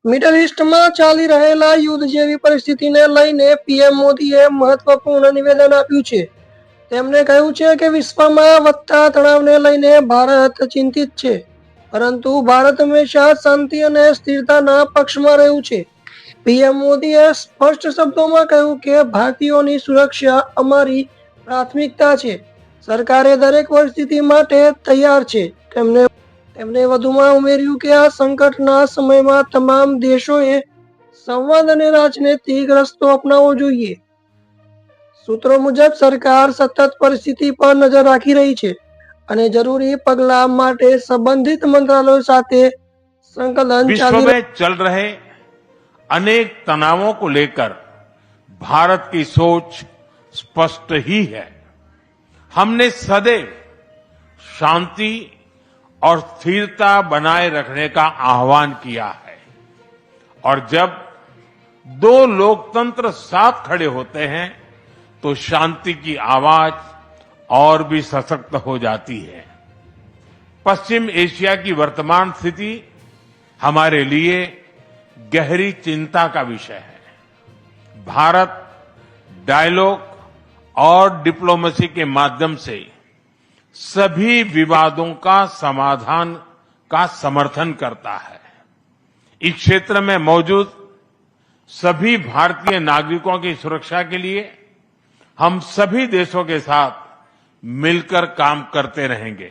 Middle ઈસ્ટમાં ચાલી રહેલા યુદ્ધ જેવી પરિસ્થિતિને લઈને પીએમ મોદીએ મહત્વપૂર્ણ નિવેદન આપ્યું છે. તેમણે કહ્યું છે કે વિશ્વમાં વધતા તણાવને લઈને ભારત ચિંતિત છે, પરંતુ ભારત હંમેશા શાંતિ અને સ્થિરતાના પક્ષમાં રહ્યું છે. પીએમ મોદીએ સ્પષ્ટ શબ્દોમાં કહ્યું કે ભારતીયોની સુરક્ષા અમારી પ્રાથમિકતા છે. સરકારે દરેક પરિસ્થિતિ માટે તૈયાર છે. તેમણે વધુમાં ઉમેર્યું કે આ સંકટના સમયમાં તમામ દેશોએ સંવાદ અને રાજનૈતિક રસ્તો અપનાવવો જોઈએ. સૂત્રો મુજબ સરકાર સતત પરિસ્થિતિ પર નજર રાખી રહી છે અને જરૂરી પગલાં માટે સંબંધિત મંત્રાલયો સાથે સંકલન विश्व ચાલી में चल रहे अनेक तनावों को लेकर भारत की सोच स्पष्ट ही है। हमने सदैव शांति और स्थिरता बनाए रखने का आह्वान किया है और जब दो लोकतंत्र साथ खड़े होते हैं तो शांति की आवाज और भी सशक्त हो जाती है। पश्चिम एशिया की वर्तमान स्थिति हमारे लिए गहरी चिंता का विषय है। भारत डायलॉग और डिप्लोमेसी के माध्यम से सभी विवादों का समाधान का समर्थन करता है। इस क्षेत्र में मौजूद सभी भारतीय नागरिकों की सुरक्षा के लिए हम सभी देशों के साथ मिलकर काम करते रहेंगे।